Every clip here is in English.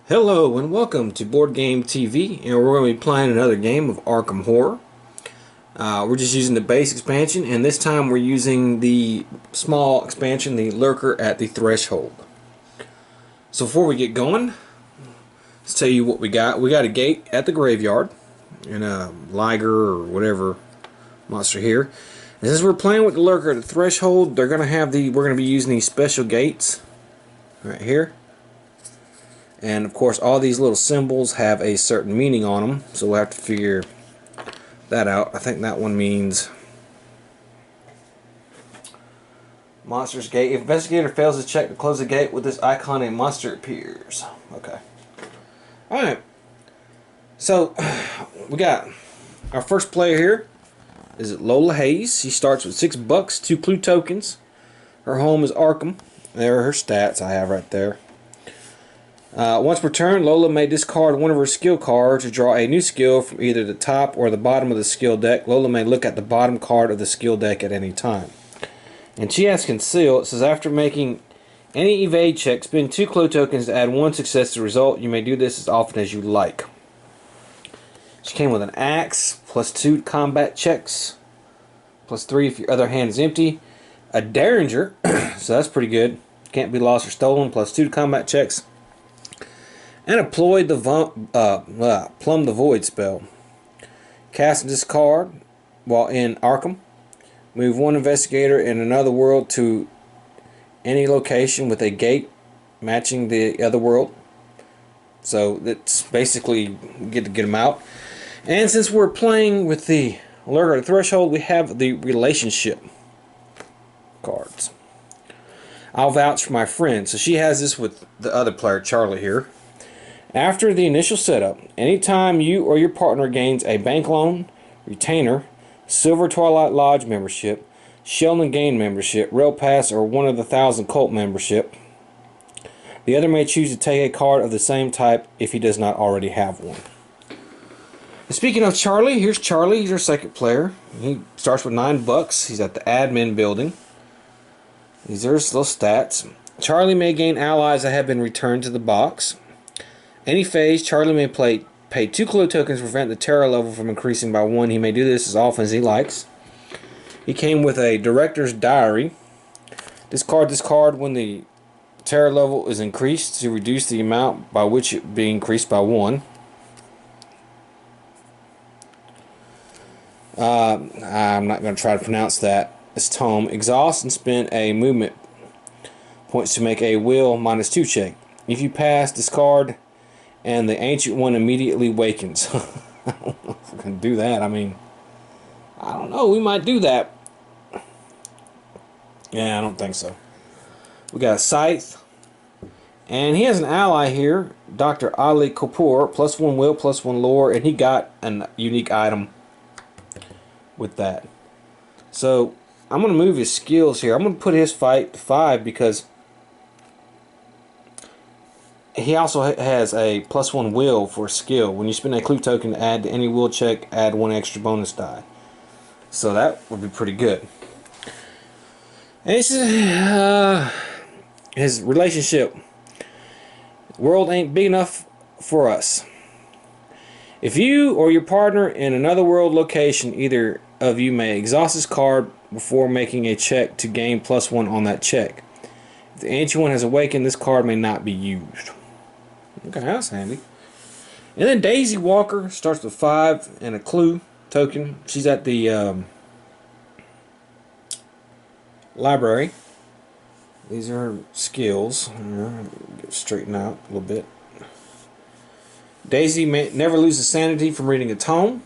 Hello and welcome to Boardgame TV, and we're going to be playing another game of Arkham Horror. We're just using the base expansion, and this time we're using the small expansion, the Lurker at the Threshold. So before we get going, let's tell you what we got. We got a gate at the graveyard, and a Liger or whatever monster here. And since we're playing with the Lurker at the Threshold, we're going to be using these special gates right here. And of course all these little symbols have a certain meaning on them, so we'll have to figure that out. I think that one means Monster's Gate. If investigator fails to check to close the gate with this icon, a monster appears. Okay. Alright. So we got our first player here is Lola Hayes. She starts with $6, 2 clue tokens. Her home is Arkham. There are her stats I have right there. Once per turn, Lola may discard one of her skill cards to draw a new skill from either the top or the bottom of the skill deck. Lola may look at the bottom card of the skill deck at any time. And she has Conceal. It says after making any evade check, spend 2 clue tokens to add 1 success to the result. You may do this as often as you like. She came with an axe, +2 combat checks, +3 if your other hand is empty. A Derringer, so that's pretty good. Can't be lost or stolen, +2 combat checks. And Plumb the Void spell. Cast and discard while in Arkham. Move 1 investigator in another world to any location with a gate matching the other world. So that's basically get them out. And since we're playing with the Lurker at the Threshold, we have the relationship cards. I'll vouch for my friend. So she has this with the other player, Charlie, here. After the initial setup, anytime you or your partner gains a bank loan, retainer, Silver Twilight Lodge membership, Sheldon Gain membership, Rail Pass, or one of the 1,000 Cult membership, the other may choose to take a card of the same type if he does not already have one. And speaking of Charlie, here's Charlie. He's our second player. He starts with $9. He's at the admin building. These are his little stats. Charlie may gain allies that have been returned to the box. Any phase, Charlie may pay 2 clue tokens to prevent the terror level from increasing by 1. He may do this as often as he likes. He came with a Director's Diary. Discard this card when the terror level is increased to reduce the amount by which it be increased by 1. I'm not going to try to pronounce that. It's Tome. Exhaust and spend a movement points to make a will -2 check. If you pass, discard, and the Ancient One immediately wakens. I don't know if we can do that. I mean, I don't know. We might do that. Yeah, I don't think so. We got a Scythe. And he has an ally here, Dr. Ali Kapoor, +1 will, +1 lore, and he got a unique item with that. So, I'm going to move his skills here. I'm going to put his fight to 5 because he also has a +1 will for skill. When you spend a clue token to add to any will check, add 1 extra bonus die. So that would be pretty good. And this is his relationship. The world ain't big enough for us. If you or your partner in another world location, either of you may exhaust this card before making a check to gain +1 on that check. If the Ancient One has awakened, this card may not be used. Okay, that's handy. And then Daisy Walker starts with 5 and a clue token. She's at the library. These are her skills. Get straightened out a little bit. Daisy may never loses sanity from reading a tome.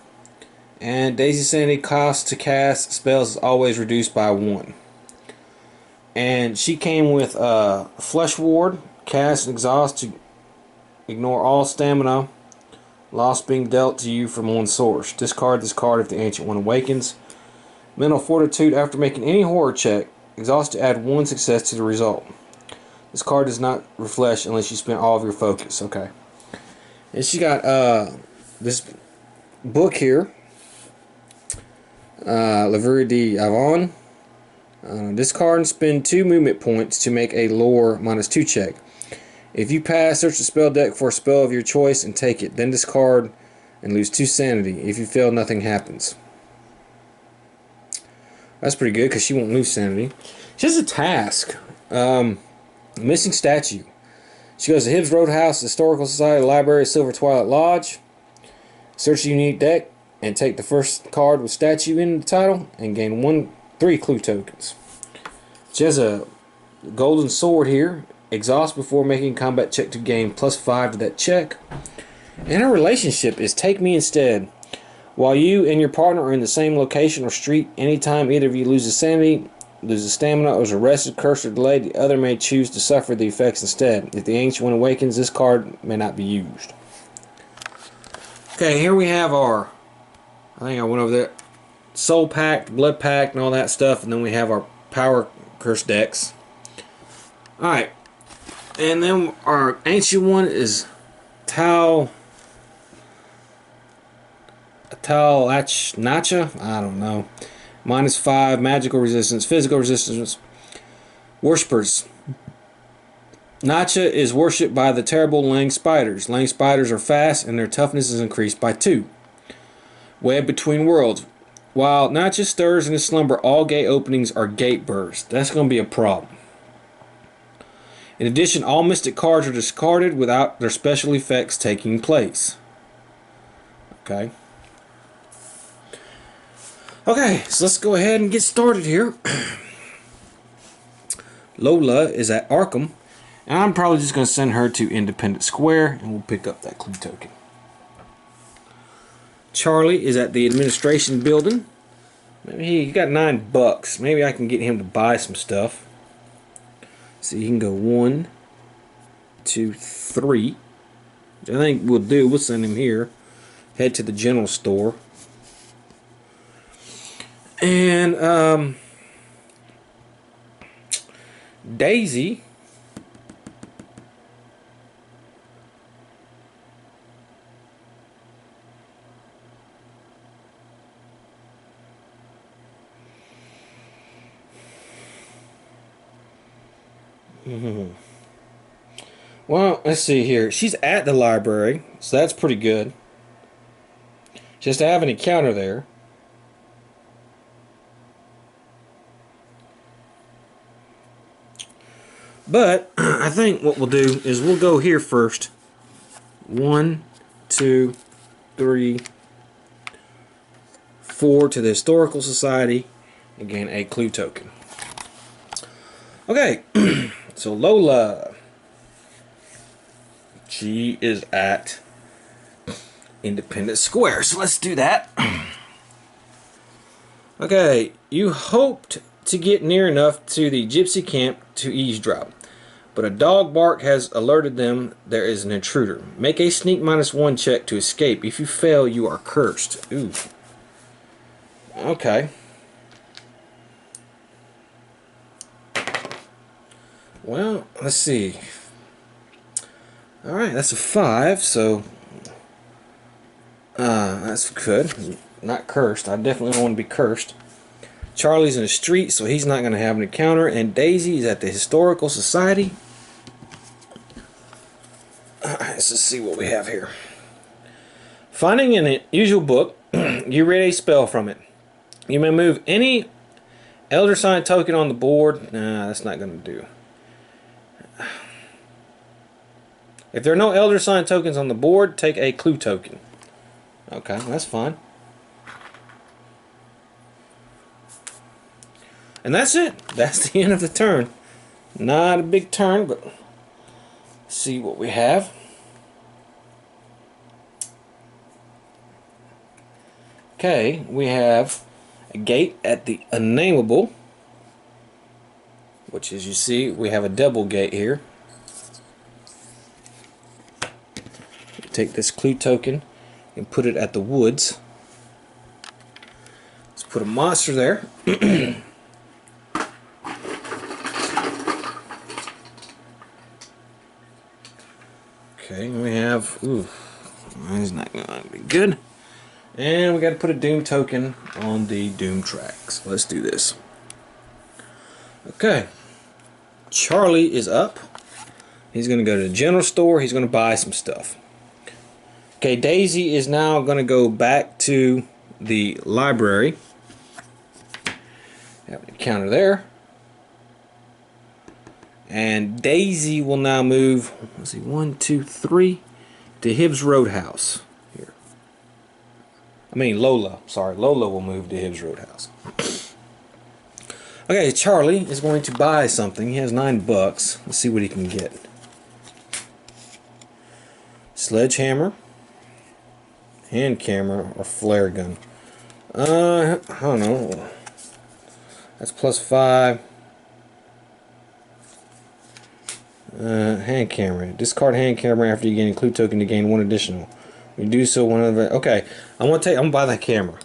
And Daisy's sanity cost to cast spells is always reduced by 1. And she came with Flesh Ward, cast and exhaust to ignore all stamina loss being dealt to you from one source. Discard this card if the Ancient One awakens. Mental Fortitude, after making any horror check, exhaust to add 1 success to the result. This card does not refresh unless you spend all of your focus. Okay. And she got this book here, Livre d'Avon. Discard and spend 2 movement points to make a lore -2 check. If you pass, search the spell deck for a spell of your choice and take it. Then discard and lose 2 sanity. If you fail, nothing happens. That's pretty good because she won't lose sanity. She has a task. Missing statue. She goes to Hibbs Roadhouse, Historical Society, Library, Silver Twilight Lodge. Search the unique deck and take the first card with statue in the title and gain 3 clue tokens. She has a golden sword here. Exhaust before making combat check to gain +5 to that check. And her relationship is take me instead. While you and your partner are in the same location or street, anytime either of you loses sanity, loses stamina, or is arrested, cursed, or delayed, the other may choose to suffer the effects instead. If the Ancient One awakens, this card may not be used. Okay, here we have our, I think I went over there, Soul Pact, Blood Pact, and all that stuff, and then we have our Power Curse decks. Alright, and then our Ancient One is arkham-nacha, I don't know. -5, magical resistance, physical resistance. Worshippers. Nacha is worshipped by the terrible Lang spiders. Lang spiders are fast and their toughness is increased by 2. Web between worlds. While Nacha stirs in his slumber, all gate openings are gate bursts. That's going to be a problem. In addition, all mystic cards are discarded without their special effects taking place. Okay. Okay, so let's go ahead and get started here. Lola is at Arkham, and I'm probably just going to send her to Independence Square, and we'll pick up that clue token. Charlie is at the administration building. Maybe he got $9. Maybe I can get him to buy some stuff. So he can go 1, 2, 3. Which I think we'll do. We'll send him here. Head to the general store. And Daisy well, let's see here. She's at the library, so that's pretty good. She has to have an encounter there. But I think what we'll do is we'll go here first. 1, 2, 3, 4 to the Historical Society and gain a clue token. Okay, so Lola, she is at Independence Square, so let's do that. Okay, you hoped to get near enough to the gypsy camp to eavesdrop, but a dog bark has alerted them there is an intruder. Make a sneak -1 check to escape. If you fail, you are cursed. Ooh. Okay. Well, let's see. Alright, that's a 5, so that's good. Not cursed. I definitely don't want to be cursed. Charlie's in the street, so he's not going to have an encounter. And Daisy is at the Historical Society. Alright, let's just see what we have here. Finding an unusual book, you read a spell from it. You may move any Elder Sign token on the board. Nah, that's not going to do. If there are no Elder Sign tokens on the board, take a clue token. Okay, that's fine. And that's it. That's the end of the turn. Not a big turn, but let's see what we have. Okay, we have a gate at the Unnameable, which, as you see, we have a double gate here. Take this clue token and put it at the woods. Let's put a monster there. Okay, we have, ooh, that's not going to be good. And we got to put a Doom token on the Doom track. So let's do this. Okay, Charlie is up. He's going to go to the general store. He's going to buy some stuff. Okay, Daisy is now going to go back to the library. Have the counter there. And Daisy will now move, let's see, 1, 2, 3, to Hibbs Roadhouse. Here. I mean Lola. Sorry, Lola will move to Hibbs Roadhouse. Okay, Charlie is going to buy something. He has $9. Let's see what he can get. Sledgehammer, hand camera, or flare gun. I don't know. That's +5. Hand camera. Discard hand camera after you gain a clue token to gain 1 additional. You do so one of the. Okay, I'm gonna buy that camera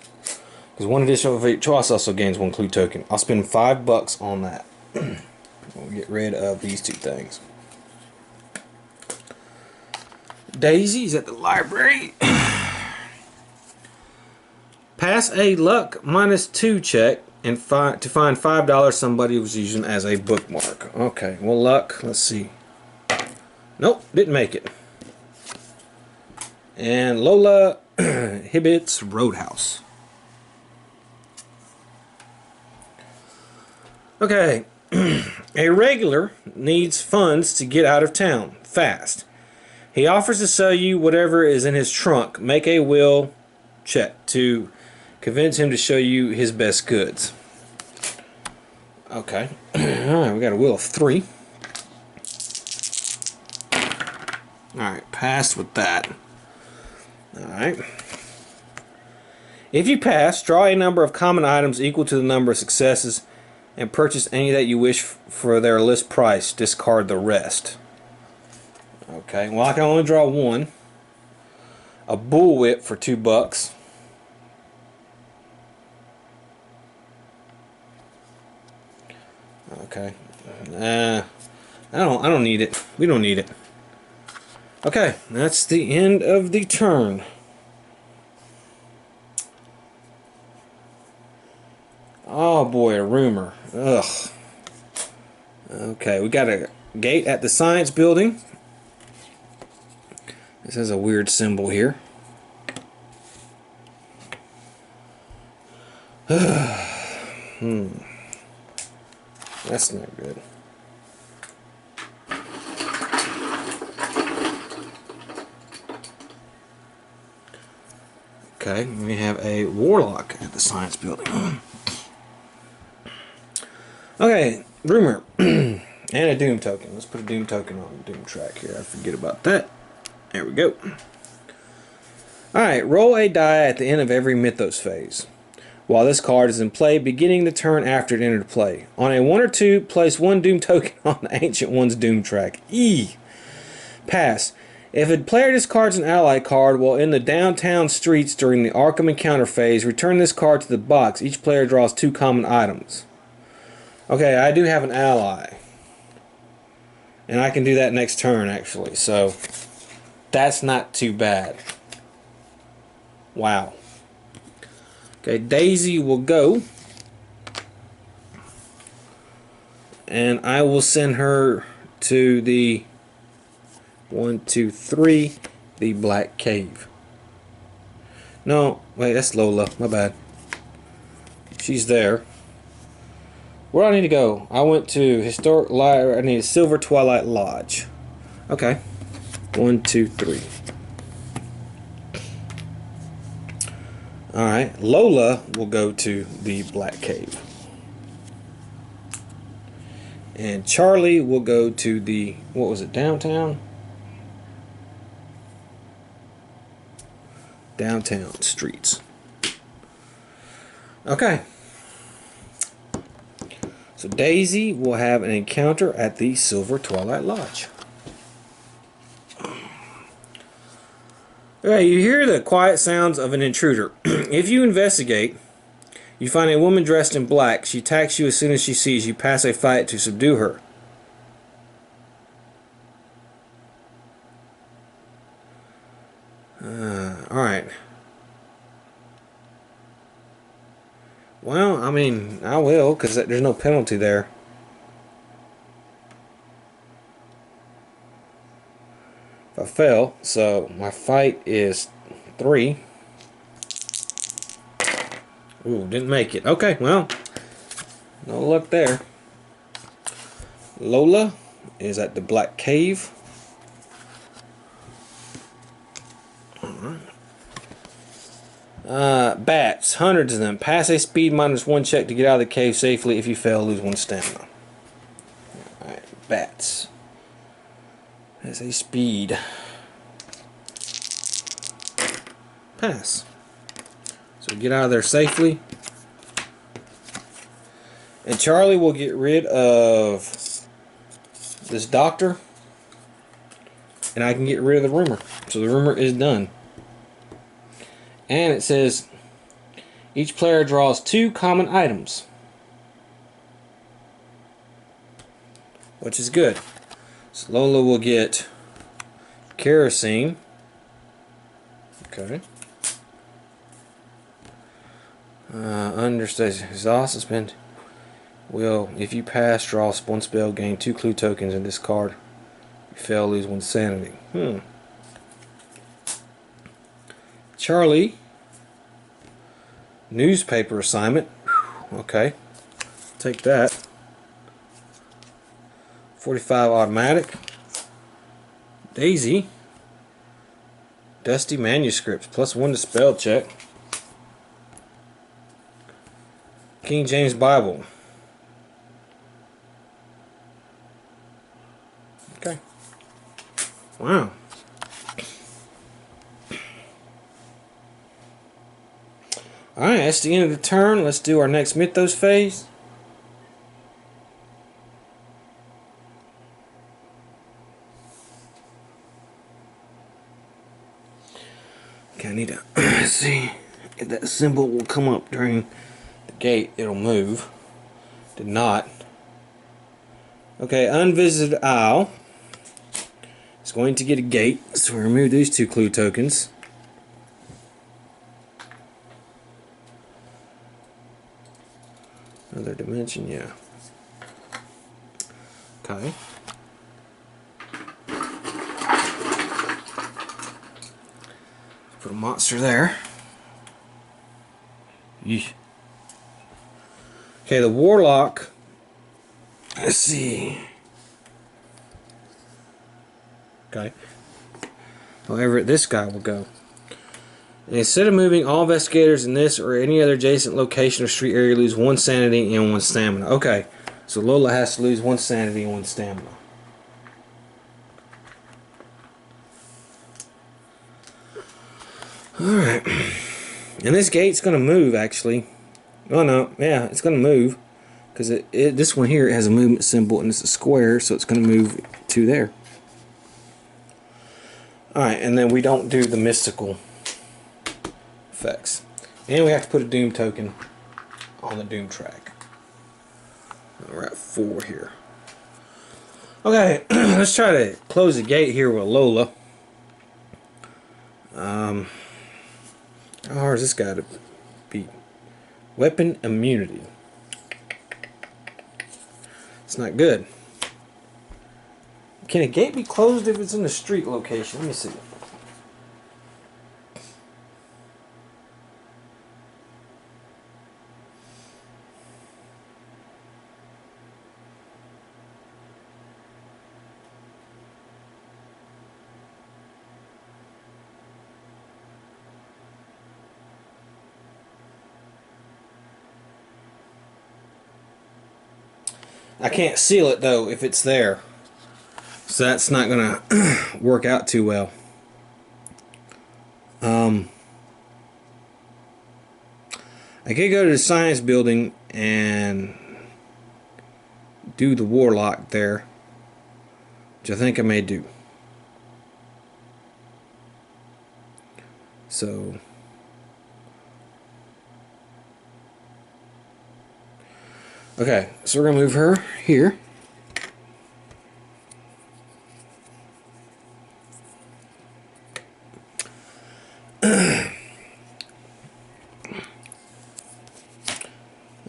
because 1 additional of each choice also gains 1 clue token. I'll spend $5 on that. We'll get rid of these 2 things. Daisy's at the library. Pass a luck -2 check and to find $5 somebody was using as a bookmark. Okay, well, luck. Let's see. Nope, didn't make it. And Lola Hibbs Roadhouse. Okay, a regular needs funds to get out of town fast. He offers to sell you whatever is in his trunk. Make a will check to convince him to show you his best goods. Okay. Alright, we got a will of 3. Alright, passed with that. Alright. If you pass, draw a number of common items equal to the number of successes and purchase any that you wish for their list price. Discard the rest. Okay, well, I can only draw 1. A bullwhip for $2. Okay. I don't need it. We don't need it. Okay, that's the end of the turn. Oh boy, a rumor. Ugh. Okay, we got a gate at the science building. This has a weird symbol here. That's not good. Okay, we have a warlock at the science building. Okay, rumor. And a doom token. Let's put a doom token on the doom track here. I forget about that. There we go. Alright, roll a die at the end of every mythos phase. While this card is in play, beginning the turn after it entered play. On a 1 or 2, place 1 doom token on the Ancient One's doom track. Pass. If a player discards an ally card while in the downtown streets during the Arkham encounter phase, return this card to the box. Each player draws 2 common items. Okay, I do have an ally. And I can do that next turn, actually. So, that's not too bad. Wow. Okay, Daisy will go. And I will send her to the 1, 2, 3, the Black Cave. No, wait, that's Lola. My bad. She's there. Where do I need to go? I went to Historic Library. I need Silver Twilight Lodge. Okay. 1, 2, 3. Alright. Lola will go to the Black Cave. And Charlie will go to the, what was it, downtown? Downtown streets. Okay. So Daisy will have an encounter at the Silver Twilight Lodge. Okay, you hear the quiet sounds of an intruder. If you investigate, you find a woman dressed in black. She attacks you as soon as she sees you. Pass a fight to subdue her. Alright. Well, I mean, I will, because there's no penalty there. I fell, so my fight is 3. Ooh, didn't make it. Okay, well, no luck there. Lola is at the Black Cave. Bats, hundreds of them. Pass a speed -1 check to get out of the cave safely. If you fail, lose 1 stamina. Alright, bats. Pass a speed. Pass. So get out of there safely. And Charlie will get rid of this doctor. And I can get rid of the rumor. So the rumor is done. And it says each player draws 2 common items, which is good. So Lola will get kerosene. Okay. Understated exhaust suspend. Will, if you pass, draw 1 spell, gain 2 clue tokens in this card. If you fail, lose 1 sanity. Charlie, newspaper assignment. Okay, take that. 45 automatic. Daisy, dusty manuscripts, +1 to spell check. King James Bible. Okay. Wow. Alright, that's the end of the turn. Let's do our next Mythos phase. Okay, I need to see if that symbol will come up during the gate. It'll move. Did not. Okay, unvisited isle. It's going to get a gate, so we remove these 2 clue tokens. Another dimension, yeah. Okay. Put a monster there. Yeesh. Okay, the warlock. Let's see. Okay. However, this guy will go. And instead of moving all investigators in this or any other adjacent location or street area, lose 1 sanity and 1 stamina. Okay, so Lola has to lose 1 sanity and 1 stamina. Alright. And this gate's going to move, actually. Oh no, yeah, it's going to move. Because this one here has a movement symbol and it's a square, so it's going to move to there. Alright, and then we don't do the mystical effects. And we have to put a Doom token on the Doom track. We're at 4 here. Okay, let's try to close the gate here with Lola. How hard is this guy to beat? Weapon immunity. It's not good. Can a gate be closed if it's in a street location? Let me see. I can't seal it though if it's there, so that's not gonna work out too well. I could go to the science building and do the warlock there, which I think I may do. So okay, so we're gonna move her here.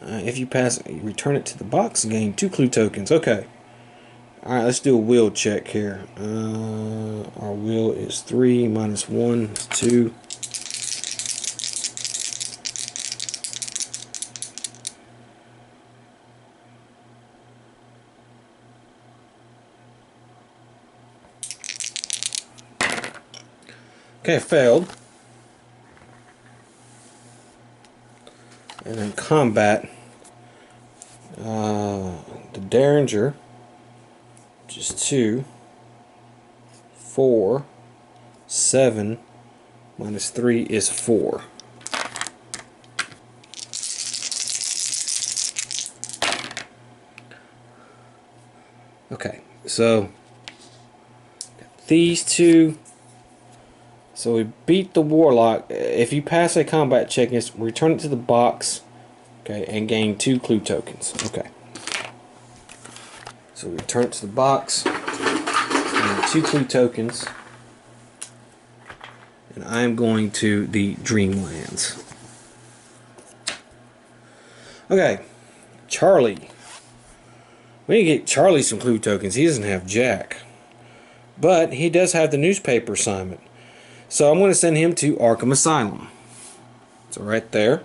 If you pass, you return it to the box and gain 2 clue tokens. Okay. Alright, let's do a will check here. Our will is 3 minus 1 is 2. Okay, failed. And then combat. The Derringer, which is 2, 4, 7, minus 3 is 4. Okay, so these two. So we beat the Warlock. If you pass a combat check, return it to the box, okay, and gain 2 clue tokens. Okay. So we return it to the box, and 2 clue tokens, and I'm going to the Dreamlands. Okay, Charlie. We need to get Charlie some clue tokens. He doesn't have jack, but he does have the newspaper assignment. So I'm going to send him to Arkham Asylum. So right there.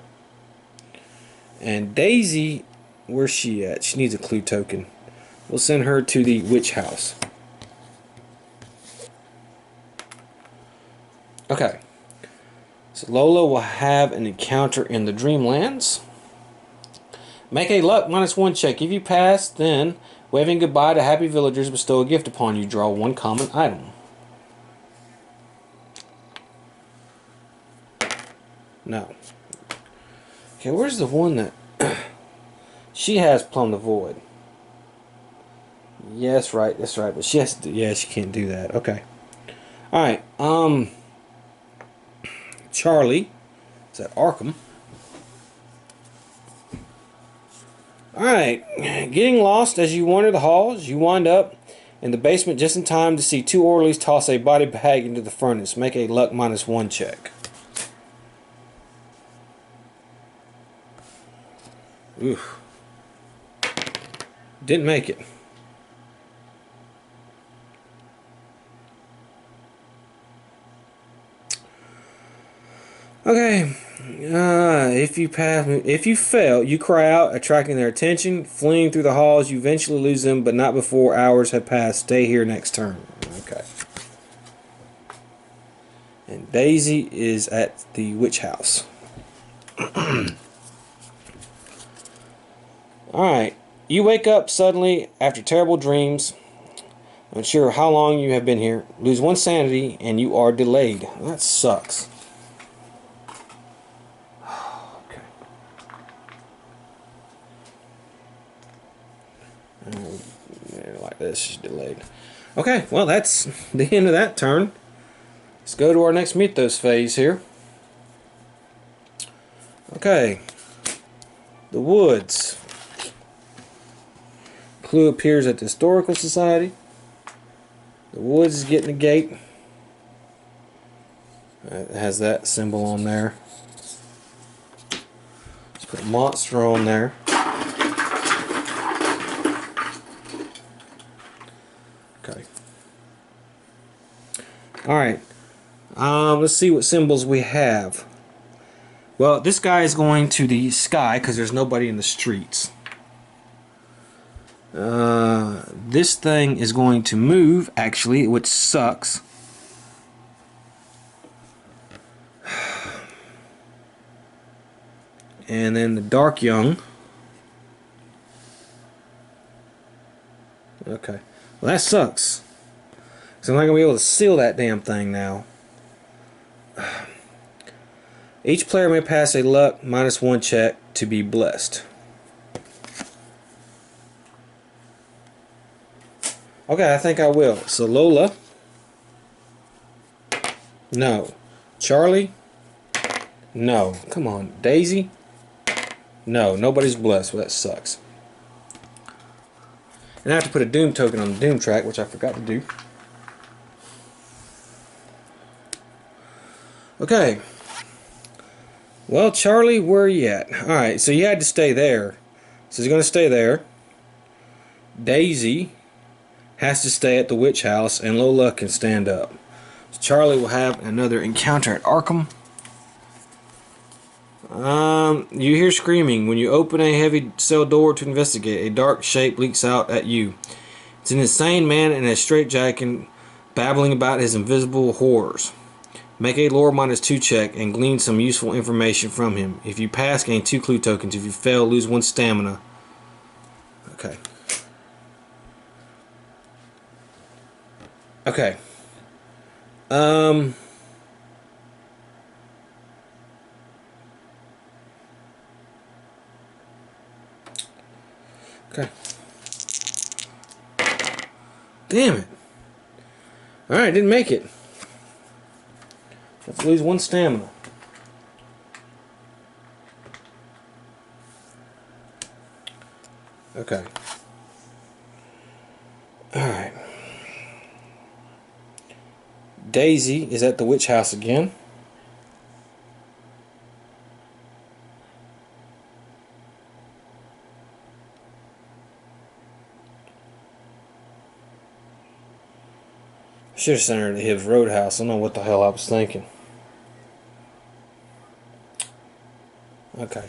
And Daisy, where's she at? She needs a clue token. We'll send her to the witch house. Okay. So Lola will have an encounter in the Dreamlands. Make a luck -1 check. If you pass, then waving goodbye to happy villagers, bestow a gift upon you. Draw 1 common item. No. Okay, where's the one that she has Plumb the Void? Yes, right, that's right. But she has to, yeah, she can't do that. Okay. Alright, Charlie is at Arkham. Alright, getting lost as you wander the halls, you wind up in the basement just in time to see 2 orderlies toss a body bag into the furnace. Make a luck -1 check. Oof. Didn't make it. Okay. If you fail, you cry out, attracting their attention. Fleeing through the halls, you eventually lose them, but not before hours have passed. Stay here next turn. Okay. And Daisy is at the witch house. Alright, you wake up suddenly after terrible dreams. Unsure how long you have been here. Lose 1 sanity and you are delayed. That sucks. Okay. Like this, is delayed. Okay, well that's the end of that turn. Let's go to our next Mythos phase here. Okay. The woods. Clue appears at the Historical Society. The woods is getting a gate. It has that symbol on there. Let's put monster on there. Okay. Alright. Let's see what symbols we have. Well, this guy is going to the sky because there's nobody in the streets. This thing is going to move, actually, which sucks. And then the Dark Young. Okay. Well, that sucks. Because I'm not going to be able to seal that damn thing now. Each player may pass a luck -1 check to be blessed. Okay, I think I will. So Lola. No. Charlie. No. Come on. Daisy. No. Nobody's blessed. Well, that sucks. And I have to put a Doom token on the Doom track, which I forgot to do. Okay. Well, Charlie, where are you at? Alright, so you had to stay there. So he's going to stay there. Daisy has to stay at the witch house, and Lola can stand up. So Charlie will have another encounter at Arkham. You hear screaming. When you open a heavy cell door to investigate, a dark shape leaks out at you. It's an insane man in a straitjacket babbling about his invisible horrors. Make a lore -2 check and glean some useful information from him. If you pass, gain 2 clue tokens. If you fail, lose 1 stamina. Okay. Okay. Okay. Damn it. Alright, didn't make it. Let's lose 1 stamina. Okay. Alright. Daisy is at the witch house again. Should have sent her to Hibbs Roadhouse. I don't know what the hell I was thinking. Okay.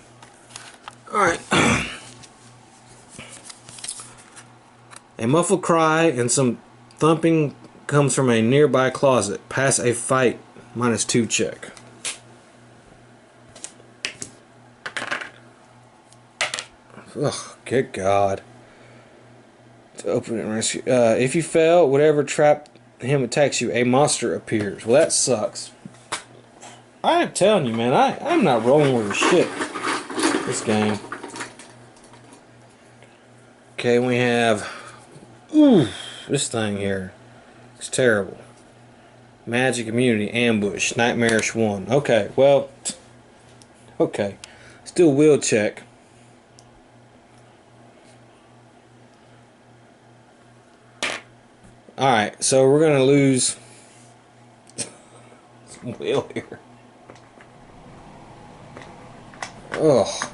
Alright. A muffled cry and some thumping comes from a nearby closet. Pass a fight -2 check. Ugh, good God. To open it and rescue. If you fail, whatever trap him attacks you, a monster appears. Well, that sucks. I am telling you, man, I'm not rolling with shit this game. Okay, we have this thing here. It's terrible. Magic immunity, ambush, nightmarish 1. Okay, well, okay. Still will check. Alright, so we're gonna lose some will here. Ugh.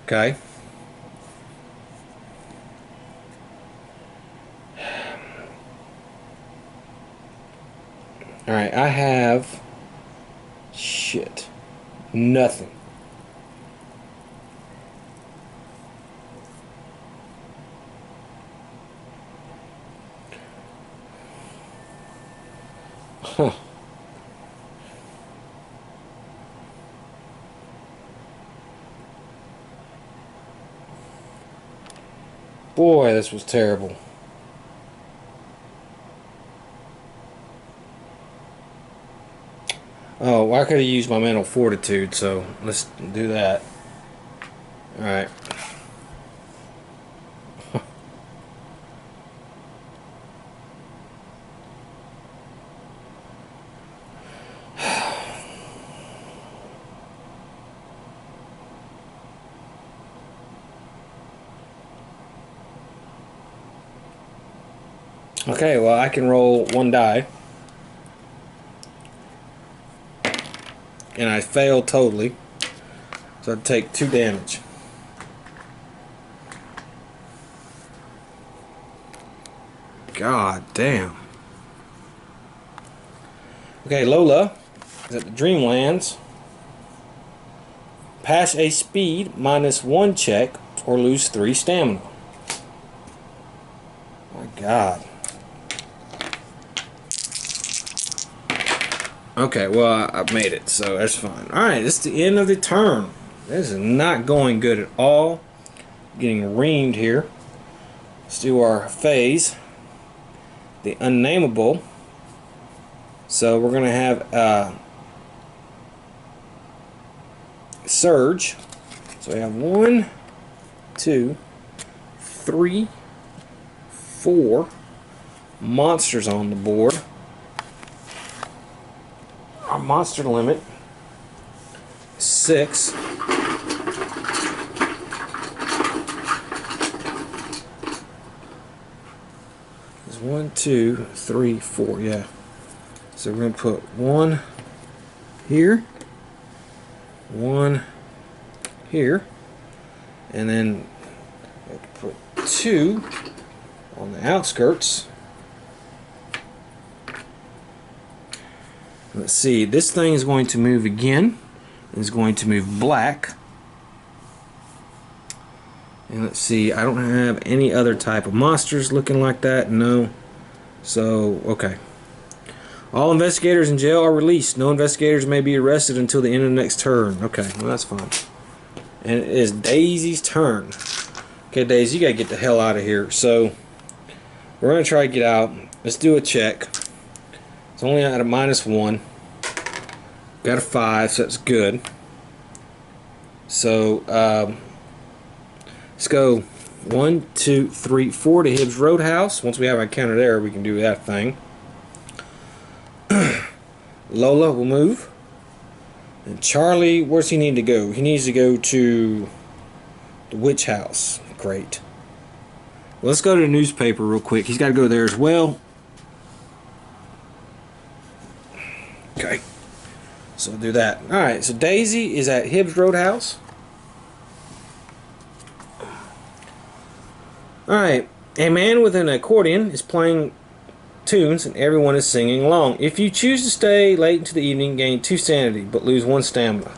Okay. Alright, I have shit. Nothing. Huh. Boy, this was terrible. Oh, I could have used my mental fortitude, so let's do that. Alright. Okay, well, I can roll 1 die. And I fail totally. So I take 2 damage. God damn. Okay, Lola is at the Dreamlands. Pass a speed -1 check or lose 3 stamina. My God. Okay, well, I made it, so that's fine. Alright, this is the end of the turn. This is not going good at all. Getting reamed here. Let's do our phase. The unnameable. So we're going to have surge. So we have 1, 2, 3, 4 monsters on the board. Our monster limit is 6. There's 1, 2, 3, 4, yeah. So we're going to put 1 here, 1 here, And then put 2 on the outskirts. Let's see, this thing is going to move again. It's going to move black. And let's see, I don't have any other type of monsters looking like that. No. So, okay. All investigators in jail are released. No investigators may be arrested until the end of the next turn. Okay, well that's fine. And it is Daisy's turn. Okay, Daisy, you gotta get the hell out of here. So, we're gonna try to get out. Let's do a check. It's only at a -1. Got a 5, so that's good. So, let's go 1, 2, 3, 4 to Hibbs Roadhouse. Once we have our counter there, we can do that thing. Lola will move. And Charlie, where's he need to go? He needs to go to the witch house. Great. Well, let's go to the newspaper real quick. He's got to go there as well. Okay. So we'll do that. Alright, so Daisy is at Hibbs Roadhouse. Alright, a man with an accordion is playing tunes and everyone is singing along. If you choose to stay late into the evening, gain 2 sanity but lose 1 stamina.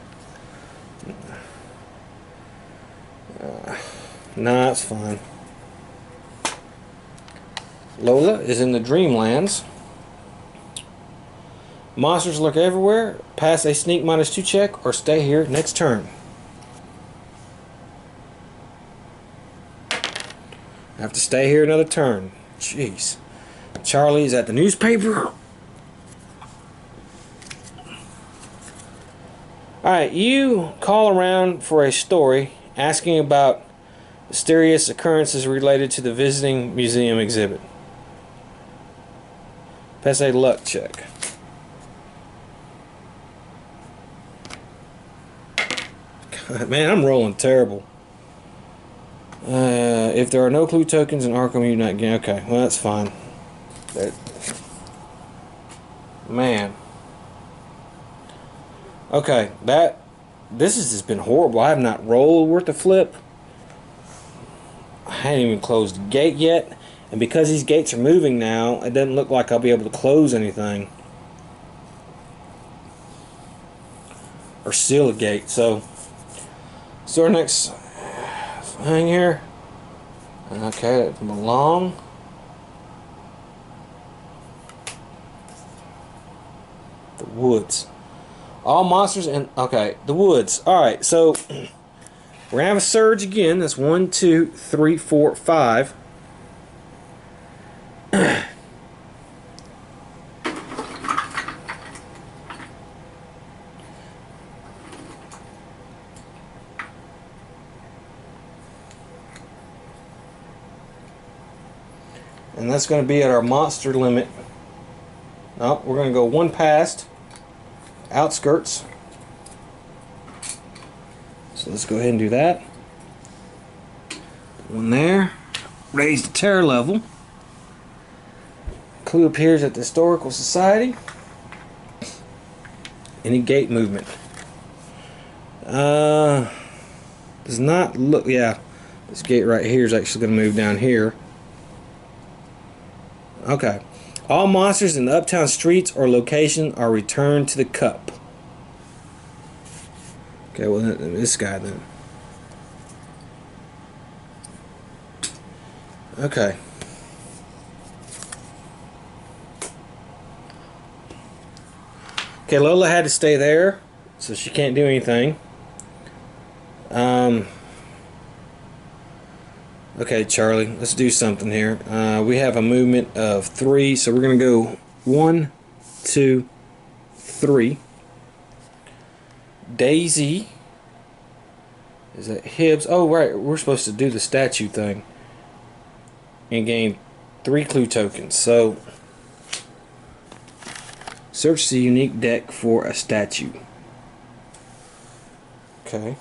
Nah, it's fine. Lola is in the Dreamlands. Monsters lurk everywhere. Pass a sneak -2 check or stay here next turn. I have to stay here another turn. Jeez. Charlie's at the newspaper. Alright, you call around for a story asking about mysterious occurrences related to the visiting museum exhibit. Pass a luck check. God, man, I'm rolling terrible. If there are no clue tokens in Arkham, you not get. Okay, well that's fine. Man. Okay, this has just been horrible. I have not rolled worth a flip. I hadn't even closed the gate yet, and because these gates are moving now, it doesn't look like I'll be able to close anything or seal a gate. So our next thing here. Okay, that's along. The woods. All monsters and okay, the woods. Alright, so we're gonna have a surge again. That's 1, 2, 3, 4, 5. And that's going to be at our monster limit. No, we're going to go 1 past. Outskirts. So let's go ahead and do that. 1 there. Raise the terror level. Clue appears at the Historical Society. Any gate movement. Does not look, yeah. This gate right here is actually going to move down here. Okay. All monsters in the uptown streets or location are returned to the cup. Okay, well, this guy then. Okay. Okay, Lola had to stay there, so she can't do anything. Okay, Charlie, let's do something here. We have a movement of 3, so we're going to go 1, 2, 3. Daisy is at Hibbs. Oh, right, we're supposed to do the statue thing and gain 3 clue tokens. So, search the unique deck for a statue. Okay.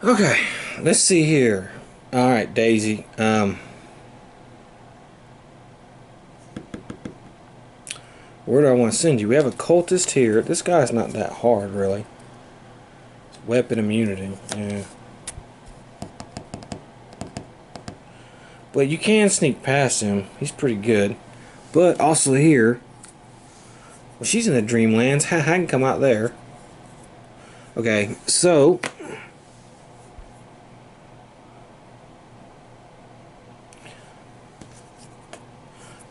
Okay, let's see here. Alright, Daisy. Where do I want to send you? We have a cultist here. This guy's not that hard, really. It's weapon immunity. Yeah. But you can sneak past him. He's pretty good. But also here, well, she's in the Dreamlands. I can come out there. Okay, so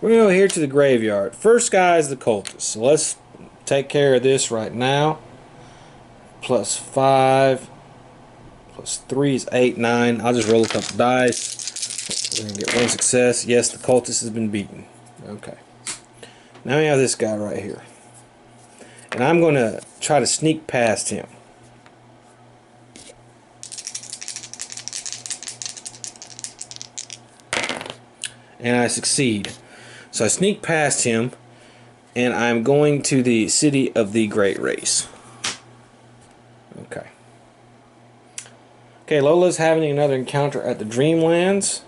we're going to go here to the graveyard. First guy is the cultist. So let's take care of this right now. +5. +3 is 8, 9. I'll just roll a couple dice. We're going to get one success. Yes, the cultist has been beaten. Okay. Now we have this guy right here. And I'm going to try to sneak past him. And I succeed. So I sneak past him, and I'm going to the city of the Great Race. Okay. Okay, Lola's having another encounter at the Dreamlands.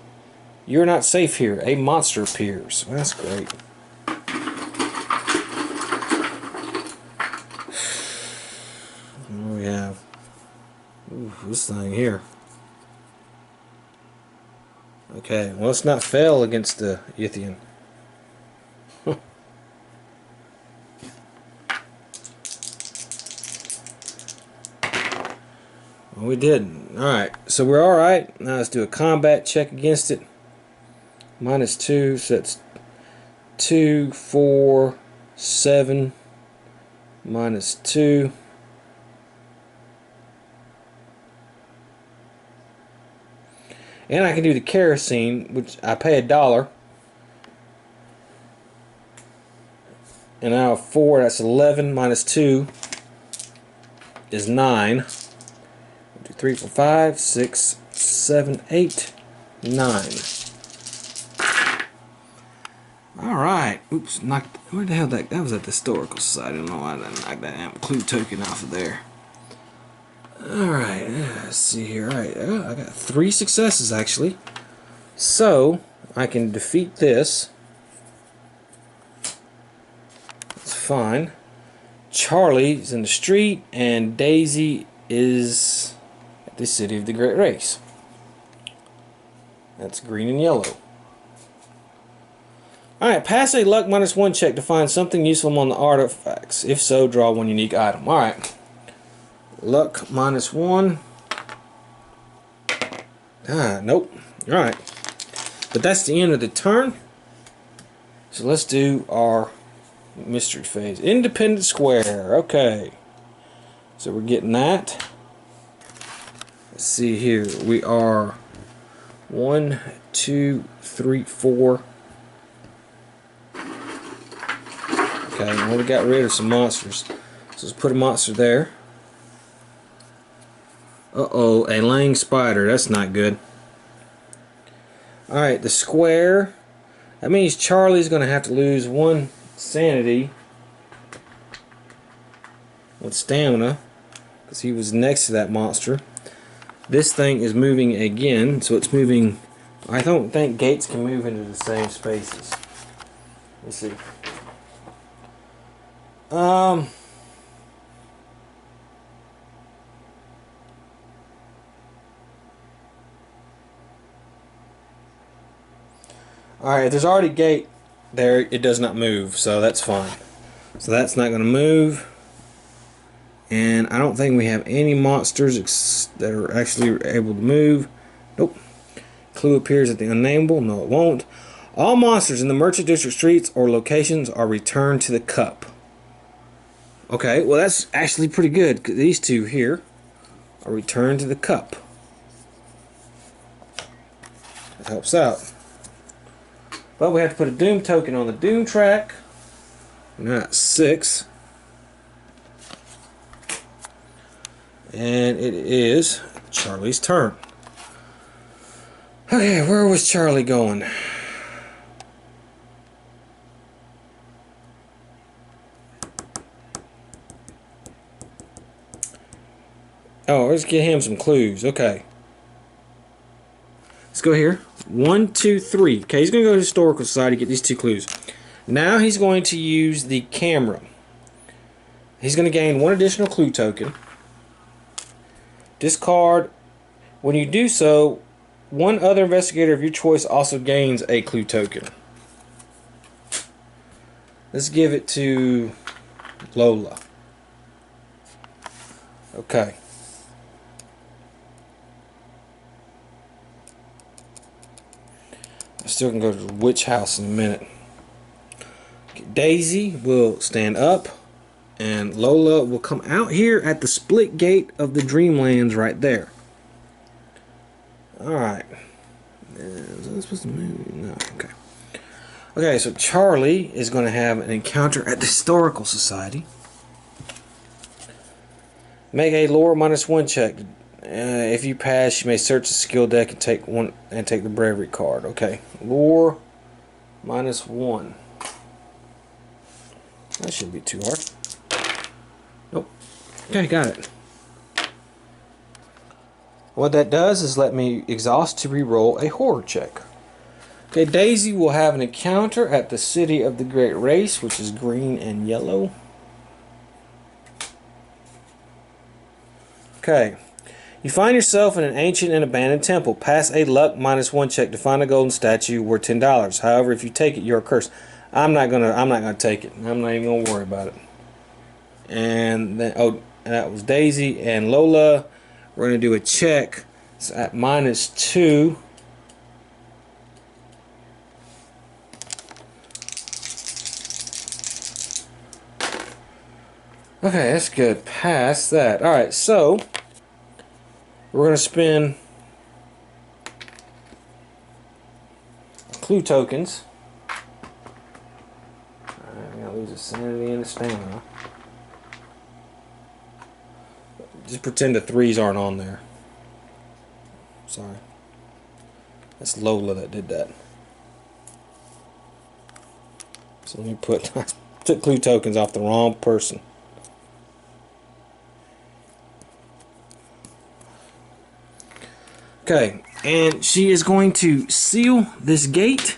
You're not safe here. A monster appears. Well, that's great. What do we have? Ooh, this thing here. Okay, well, let's not fail against the Yithian. Well, we didn't. Alright, so we're alright. Now let's do a combat check against it. -2, so that's 2, 4, 7, -2. And I can do the kerosene, which I pay $1. And now 4, that's 11, -2 is 9. 1, 2, 3, 4, 5, 6, 7, 8, 9. Alright. Oops, knocked. Where the hell that was at the Historical Society. I don't know why I didn't knock that clue token off of there. Alright, let's see here. Alright, I got 3 successes actually. So, I can defeat this. That's fine. Charlie's in the street, and Daisy is at the City of the Great Race. That's green and yellow. Alright, pass a luck -1 check to find something useful among the artifacts. If so, draw 1 unique item. Alright. Luck -1. Nope. Alright. But that's the end of the turn. So let's do our mystery phase. Independent Square. Okay. So we're getting that. Let's see here. We are 1, 2, 3, 4. Okay, well, we got rid of some monsters. So let's put a monster there. Uh-oh, a laying spider. That's not good. Alright, the square. That means Charlie's going to have to lose 1 sanity with stamina, because he was next to that monster. This thing is moving again, so it's moving. I don't think gates can move into the same spaces. Let's see. Alright, if there's already a gate there, it does not move, so that's fine. So that's not going to move. And I don't think we have any monsters that are actually able to move. Nope. Clue appears at the unnameable. No, it won't. All monsters in the Merchant District streets or locations are returned to the cup. Okay, well that's actually pretty good, because these two here are returned to the cup. That helps out. But we have to put a Doom token on the Doom track. And that's 6. And it is Charlie's turn. Okay, where was Charlie going? Oh, let's get him some clues. Okay. Let's go here. 1, 2, 3. Okay, he's going to go to Historical Society to get these 2 clues. Now he's going to use the camera. He's going to gain 1 additional clue token. Discard. When you do so, 1 other investigator of your choice also gains a clue token. Let's give it to Lola. Okay. I still can go to the witch house in a minute. Daisy will stand up, and Lola will come out here at the split gate of the Dreamlands right there. Alright. Is that supposed to move? No, okay. Okay, so Charlie is going to have an encounter at the Historical Society. Make a lore -1 check. If you pass, you may search the skill deck and take the bravery card. Okay, lore -1. That shouldn't be too hard. Nope. Okay, got it. What that does is let me exhaust to re-roll a horror check. Okay, Daisy will have an encounter at the City of the Great Race, which is green and yellow. Okay. You find yourself in an ancient and abandoned temple. Pass a luck -1 check to find a golden statue worth $10. However, if you take it, you're cursed. I'm not gonna take it. I'm not even gonna worry about it. And then and that was Daisy and Lola. We're gonna do a check. It's at -2. Okay, that's good. Past that. Alright, so we're going to spend clue tokens. I'm going to lose a sanity and a stamina. Just pretend the 3s aren't on there. Sorry. That's Lola that did that. So let me I took clue tokens off the wrong person. Okay, and she is going to seal this gate,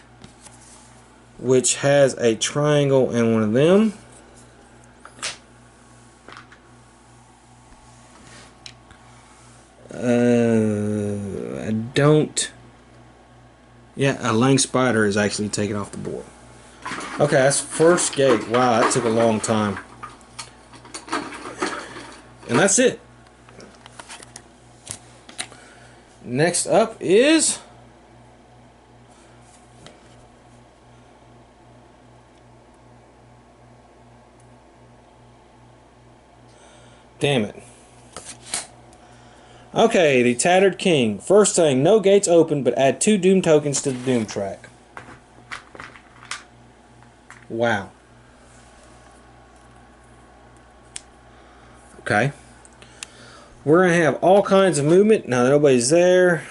which has a triangle in one of them. I don't... Yeah, a lang spider is actually taken off the board. Okay, that's first gate. Wow, that took a long time. And that's it. Next up is damn it. Okay, the Tattered King. First thing, no gates open, but add 2 doom tokens to the doom track. Wow. Okay. We're going to have all kinds of movement. Now, nobody's there.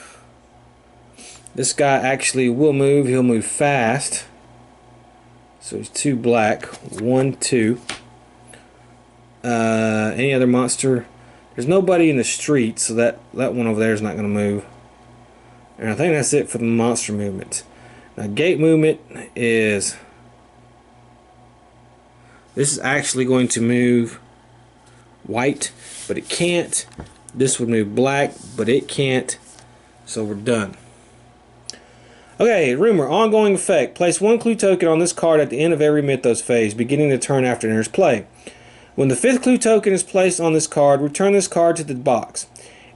This guy actually will move. He'll move fast. So he's 2 black. 1, 2. Any other monster? There's nobody in the street, so that one over there is not going to move. And I think that's it for the monster movement. Now, gate movement is... This is actually going to move white, but it can't. This would move black, but it can't. So we're done. Okay, rumor, ongoing effect. Place 1 clue token on this card at the end of every Mythos phase, beginning the turn after it enters play. When the 5th clue token is placed on this card, return this card to the box.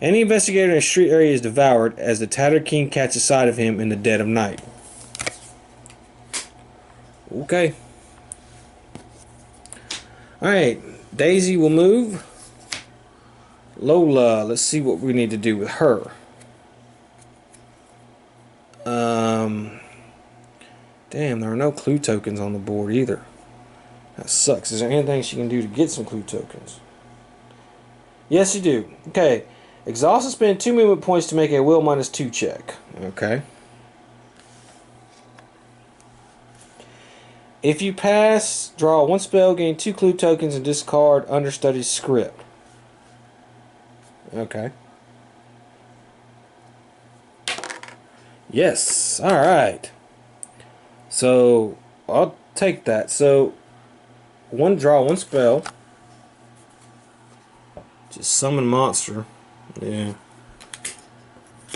Any investigator in a street area is devoured as the Tattered King catches sight of him in the dead of night. Okay. Alright, Daisy will move. Lola, let's see what we need to do with her. Damn, there are no clue tokens on the board either. That sucks. Is there anything she can do to get some clue tokens? Yes, you do. Okay. Exhaust and spend 2 movement points to make a will -2 check. Okay. If you pass, draw 1 spell, gain 2 clue tokens, and discard understudy's script. Okay. Yes. All right. So I'll take that. So one draw, one spell. Just summon monster. Yeah.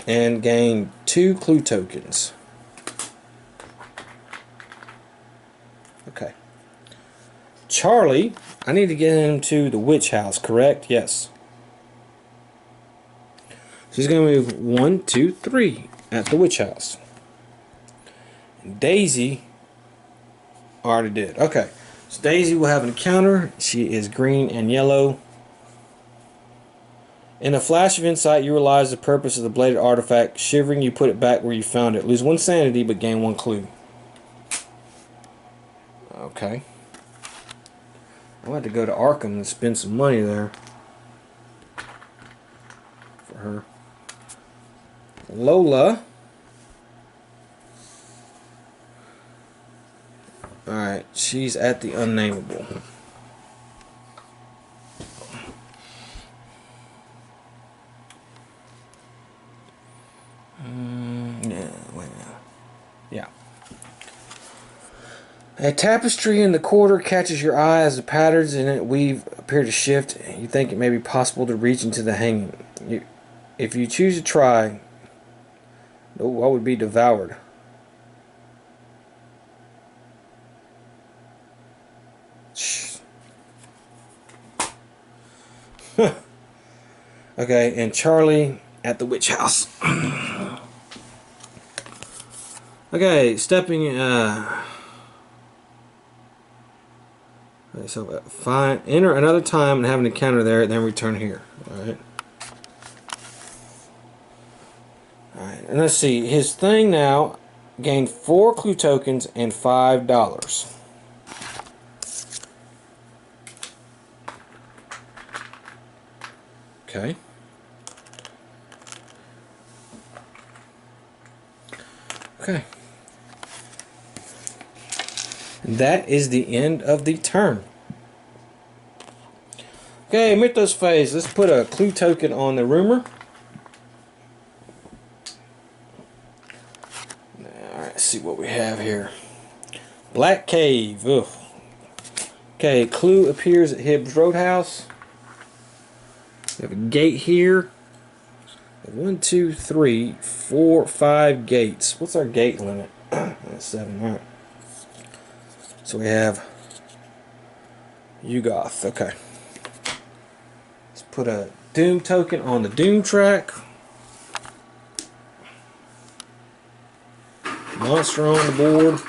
And gain 2 clue tokens. Okay. Charlie, I need to get him to the witch house, correct? Yes. So he's going to move 1, 2, 3 at the witch house. Daisy already did. Okay. So Daisy will have an encounter. She is green and yellow. In a flash of insight, you realize the purpose of the bladed artifact. Shivering, you put it back where you found it. Lose 1 sanity, but gain 1 clue. Okay. I'll have to go to Arkham and spend some money there. For her. Lola. Alright, she's at the unnameable. Yeah. A tapestry in the corridor catches your eye as the patterns in it weave appear to shift. You think it may be possible to reach into the hanging. If you choose to try, I would be devoured. Okay, and Charlie at the witch house. Okay, stepping. So fine. Enter another time and have an encounter there, then return here. All right. All right, and let's see. His thing now gained 4 clue tokens and $5. Okay. Okay. That is the end of the turn. Okay, Mythos phase. Let's put a clue token on the rumor. Alright, see what we have here. Black Cave. Ugh. Okay, clue appears at Hibbs Roadhouse. We have a gate here. 1, 2, 3, 4, 5 gates. What's our gate limit? That's 7. Alright. So we have Yugoth. Okay. Let's put a Doom token on the Doom track. Monster on the board.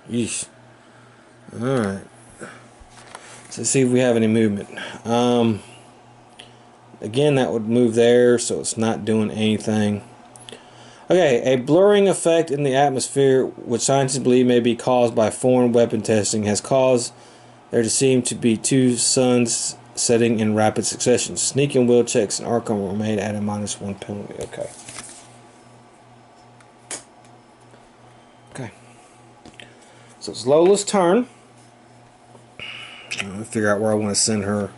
Yeesh. Alright. Let's see if we have any movement. Again, that would move there, so it's not doing anything. Okay, a blurring effect in the atmosphere, which scientists believe may be caused by foreign weapon testing, has caused there to seem to be 2 suns setting in rapid succession. Sneak and will checks in Arkham were made at a -1 penalty. Okay. Okay. So it's Lola's turn. I'm going to figure out where I want to send her.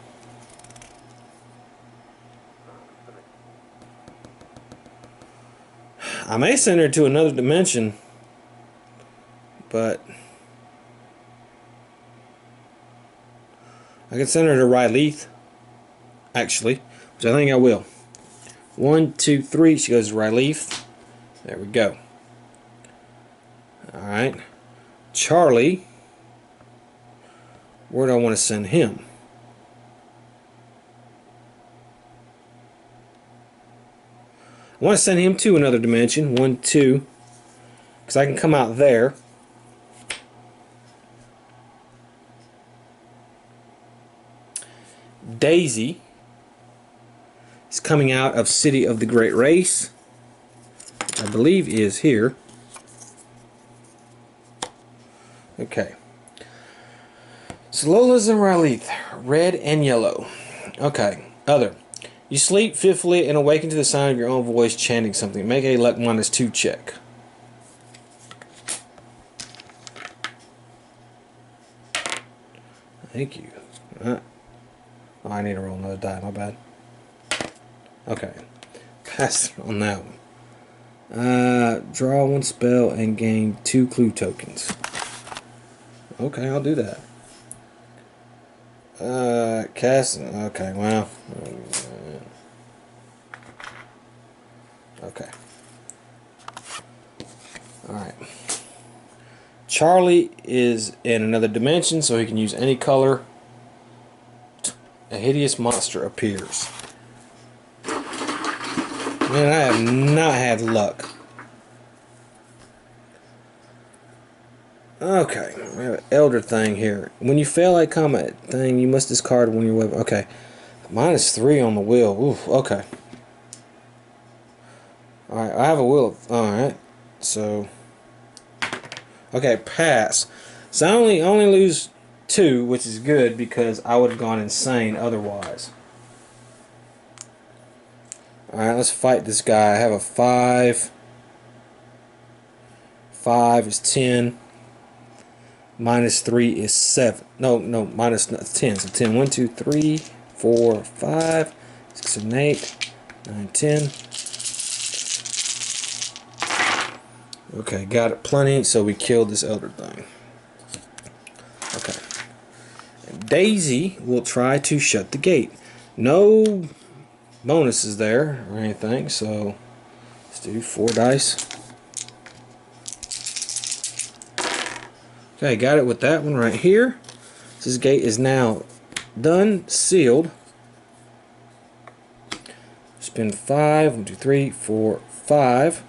I may send her to another dimension, but I can send her to Rylith, actually, which I think I will. 1, 2, 3, she goes to Rylith. There we go. Alright. Charlie, where do I want to send him? I want to send him to another dimension. 1, 2. Because I can come out there. Daisy is coming out of City of the Great Race, which I believe is here. Okay. So Lola's and Rylith, red and yellow. Okay. Other. You sleep fitfully and awaken to the sound of your own voice chanting something. Make a luck -2 check. Thank you. Oh, I need to roll another die. My bad. Okay. Pass on that one. Draw one spell and gain 2 clue tokens. Okay, I'll do that. Cast. Okay, well. Okay. Alright. Charlie is in another dimension, so he can use any color. A hideous monster appears. Man, I have not had luck. Okay, we have an elder thing here. When you fail a combat thing, you must discard one of your weapon. Okay. -3 on the wheel. Oof, okay. Alright, I have a wheel. Alright. So. Okay, pass. So I only lose 2, which is good because I would have gone insane otherwise. Alright, let's fight this guy. I have a 5. 5 is 10. -3 is 7. No, minus 10. So 10. 1, 2, 3, 4, 5, 6, 7, 8, 9, 10. Okay, got it plenty, so we killed this elder thing. Okay. And Daisy will try to shut the gate. No bonuses there or anything, so let's do 4 dice. Okay, got it with that one right here. This gate is now done, sealed. Spin 5. 1, 2, 3, 4, 5.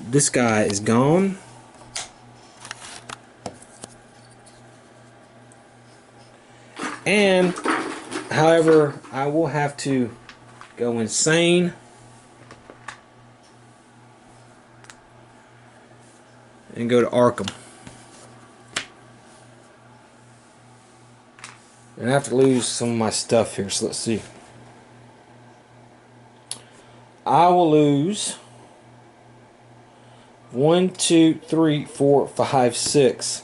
This guy is gone. And, however, I will have to go insane. And go to Arkham. And I have to lose some of my stuff here, so let's see. I will lose 1, 2, 3, 4, 5, 6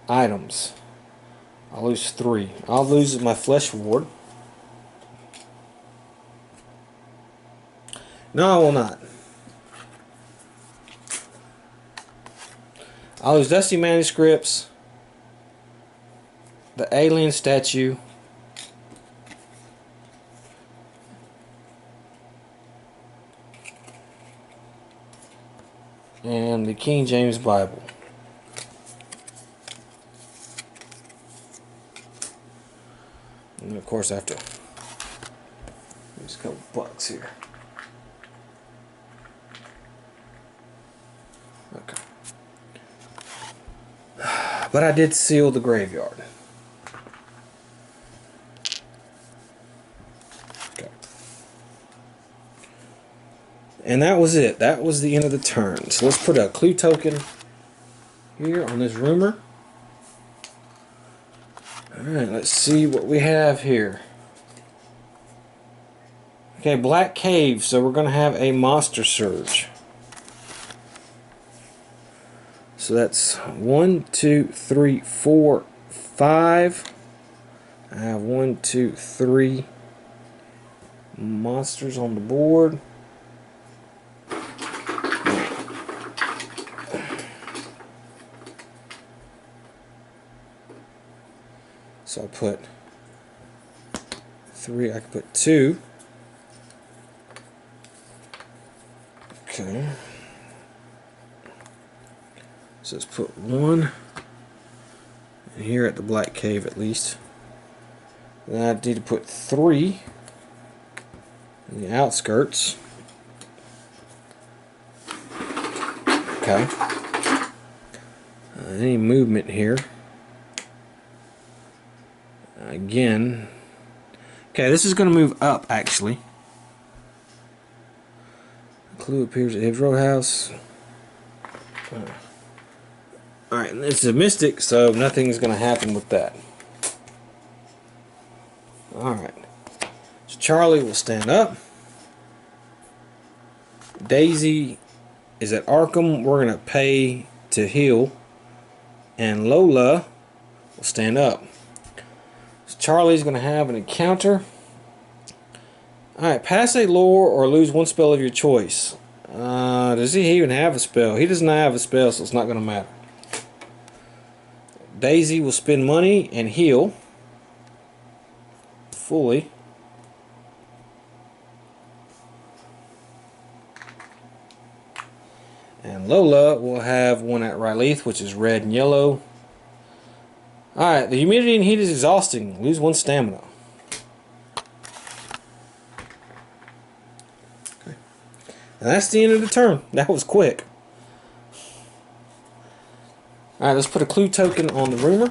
items. I'll lose 3. I'll lose my flesh ward. No, I will not. I'll lose Dusty Manuscripts, the alien statue, and the King James Bible. And of course I have to use a couple bucks here. Okay. But I did seal the graveyard. Okay. And that was it. That was the end of the turn. So let's put a clue token here on this rumor. Alright, let's see what we have here. Okay, Black Cave. So we're going to have a monster surge. So that's 1, 2, 3, 4, 5. I have 1, 2, 3 monsters on the board. So I put 3. I could put 2. Okay. So let's put 1 here at the Black Cave at least. Then I need to put 3 in the outskirts. Okay. Any movement here? Again. Okay, this is going to move up actually. Clue appears at Hibbs Roadhouse. Alright, it's a mystic, so nothing's going to happen with that. Alright. So Charlie will stand up. Daisy is at Arkham. We're going to pay to heal. And Lola will stand up. So Charlie's going to have an encounter. Alright, pass a lore or lose one spell of your choice. Does he even have a spell? He does not have a spell, so it's not going to matter. Daisy will spend money and heal fully. And Lola will have one at Rylith, which is red and yellow. Alright, the humidity and heat is exhausting. Lose one stamina. Okay. And that's the end of the turn. That was quick. Alright, let's put a clue token on the rumor.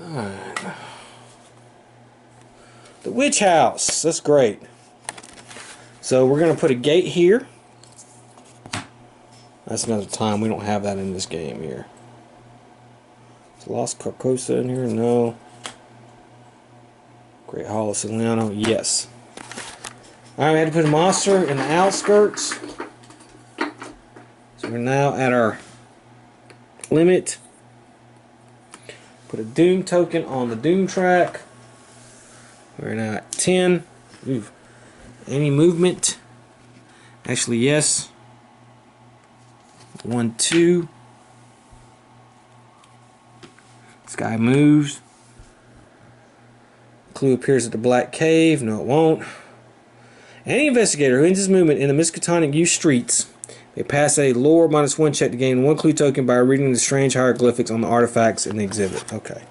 Alright. The witch house. That's great. So we're going to put a gate here. That's another time. We don't have that in this game here. Is Lost Carcosa in here? No. Great Hall of Solano? Yes. Alright, we had to put a monster in the outskirts. So we're now at our limit. Put a Doom token on the Doom track. We're now at 10. Ooh. Any movement? Actually, yes. 1, 2. This guy moves. Clue appears at the Black Cave. No, it won't. Any investigator who ends his movement in the Miskatonic U streets may pass a lore -1 check to gain 1 clue token by reading the strange hieroglyphics on the artifacts in the exhibit. Okay.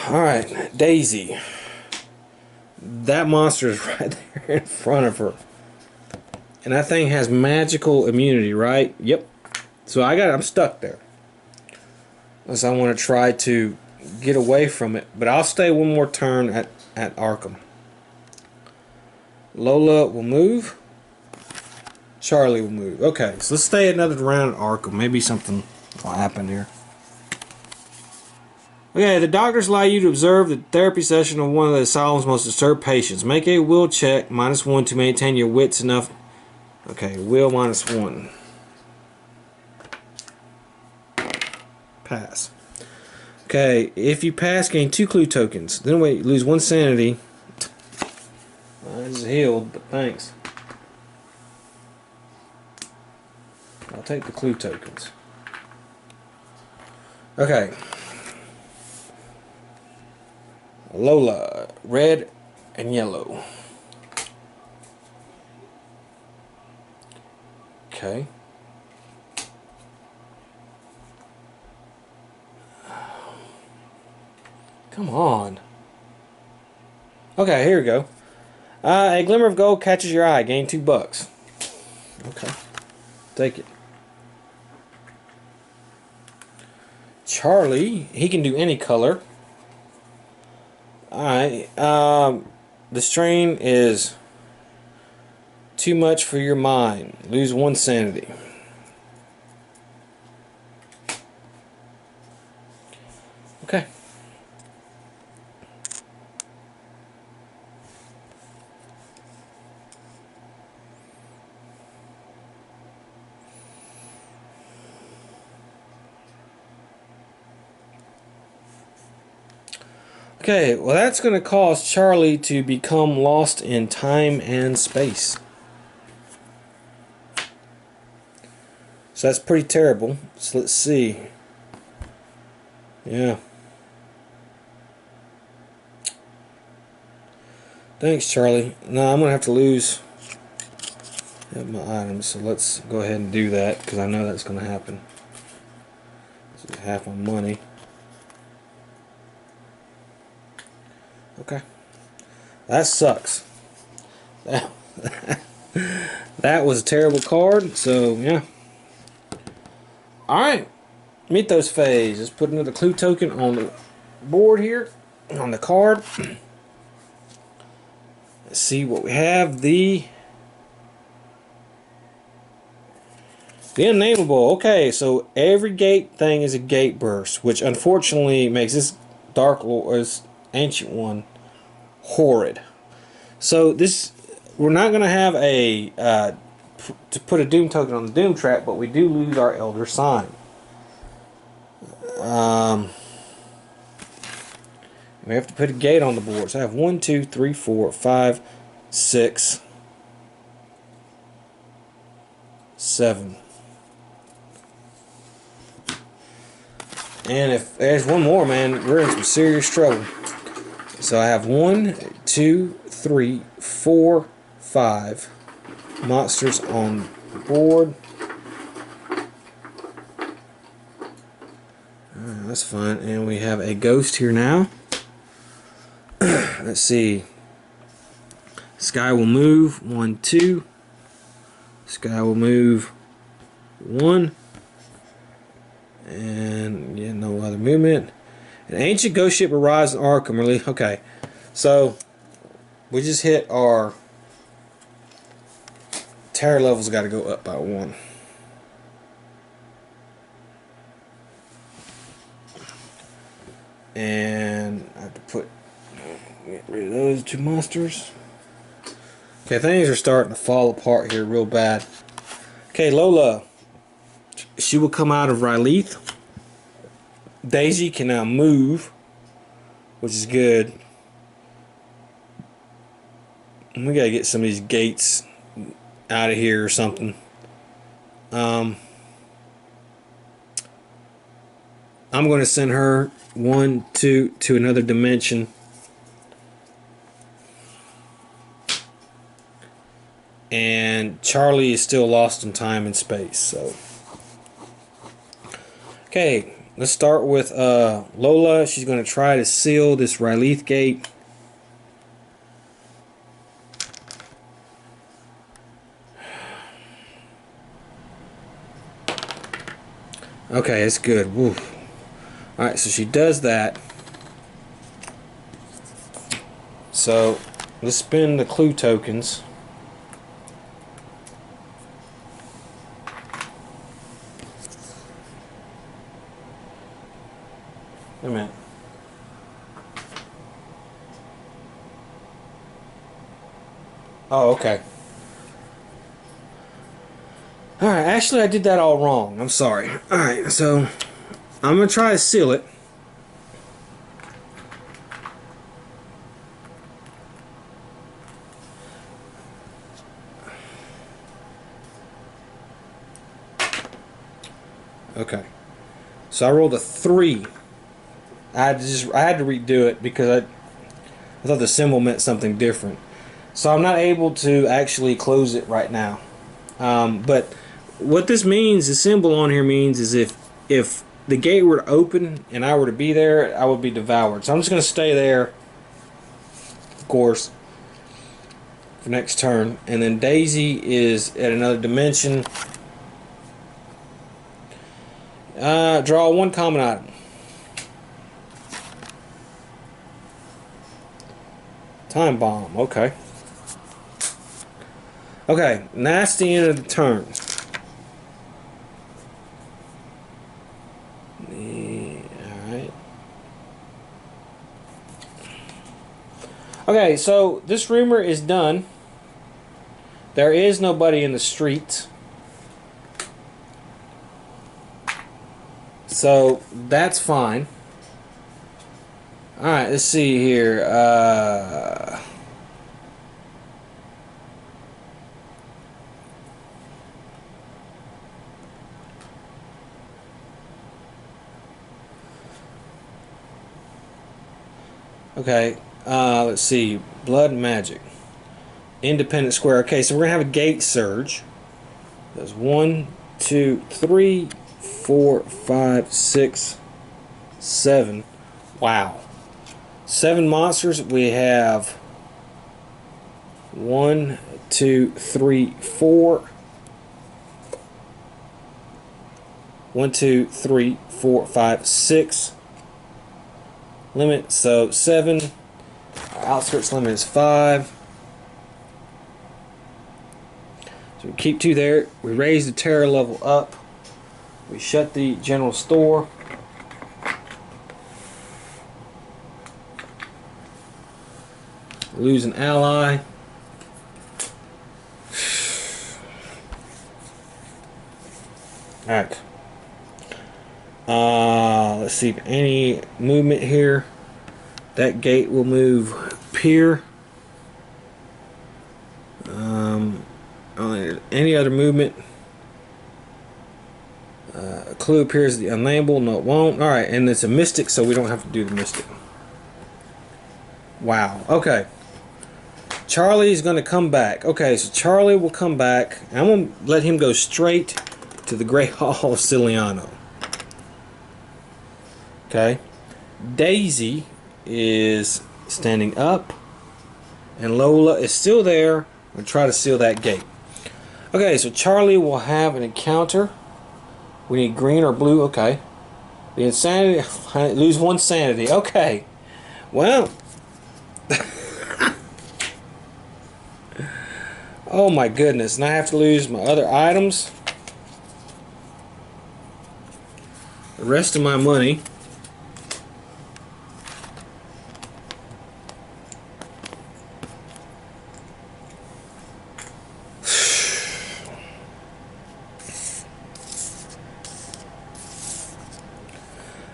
Alright, Daisy. That monster is right there in front of her. And that thing has magical immunity, right? Yep. So I'm stuck there. Unless I want to try to get away from it. But I'll stay one more turn at Arkham. Lola will move. Charlie will move. Okay, so let's stay another round at Arkham. Maybe something will happen here. Okay, the doctors allow you to observe the therapy session of one of the asylum's most disturbed patients. Make a will check, -1 to maintain your wits enough. Okay, will -1. Pass. Okay, if you pass, gain 2 clue tokens. Then wait, lose 1 sanity. This is healed, but thanks. I'll take the clue tokens. Okay. Lola, red and yellow. Okay. Come on. Okay, here we go. A glimmer of gold catches your eye. Gain $2. Okay. Take it. Charlie, he can do any color. Alright, the strain is too much for your mind. Lose 1 sanity. Okay. Okay, well that's going to cause Charlie to become lost in time and space. So that's pretty terrible. So let's see. Yeah. Thanks, Charlie. No, I'm going to have to lose my items. So let's go ahead and do that because I know that's going to happen. This is half my money. Okay. That sucks. That was a terrible card, so yeah. Alright. Mythos phase. Let's put another clue token on the board here. On the card. Let's see what we have. The unnameable. Okay, so every gate thing is a gate burst, which unfortunately makes this Dark Lord is Ancient One, Horrid. So this, we're not gonna have a to put a Doom token on the Doom trap, but we do lose our Elder Sign. We have to put a gate on the board. So I have 1, 2, 3, 4, 5, 6, 7. And if there's one more, man, we're in some serious trouble. So I have 1, 2, 3, 4, 5 monsters on the board. That's fine. And we have a ghost here now. Let's see. Sky will move. 1, 2. Sky will move. 1. And yeah, no other movement. An ancient ghost ship arrives in Arkham. Really? Okay. So we just hit our terror levels. Got to go up by 1. And I have to get rid of those 2 monsters. Okay, things are starting to fall apart here real bad. Okay, Lola. She will come out of Rylith. Daisy can now move, which is good. We gotta get some of these gates out of here or something. I'm going to send her 1, 2 to another dimension. And Charlie is still lost in time and space. So, okay, let's start with Lola. She's going to try to seal this Rylith gate. Okay, it's good. Woo. Alright, so she does that. So, let's spend the clue tokens. Wait a minute. Oh, okay. Alright, actually I did that all wrong. I'm sorry. Alright, so I'm going to try to seal it. Okay. So I rolled a 3. I had to redo it because I thought the symbol meant something different. So I'm not able to actually close it right now. But what this means, the symbol on here means, is if the gate were to open and I were to be there, I would be devoured. So I'm just going to stay there, of course, for next turn. And then Daisy is at another dimension. Draw 1 common item. Time bomb, okay. Okay, and that's the end of the turn. Alright. Okay, so this rumor is done. There is nobody in the street. So that's fine. Alright, let's see here. Okay, let's see. Blood magic. Independent square. Okay, so we're going to have a gate surge. There's 1, 2, 3, 4, 5, 6, 7. Wow. 7 monsters. We have 1, 2, 3, 4. 1, 2, 3, 4, 5, 6. Limit, so 7. Our outskirts limit is 5. So we keep 2 there. We raise the terror level up. We shut the general store. Lose an ally. Alright. Let's see if any movement here. That gate will move pier. Any other movement. A clue appears the unnameable. No, it won't. Alright, and it's a mystic, so we don't have to do the mystic. Wow. Okay. Charlie's going to come back. Okay, so Charlie will come back. I'm going to let him go straight to the Great Hall of Ciliano. Okay. Daisy is standing up. And Lola is still there. We'll try to seal that gate. Okay, so Charlie will have an encounter. We need green or blue. Okay. The insanity. Lose one sanity. Okay. Well. Oh my goodness. And I have to lose my other items. The rest of my money.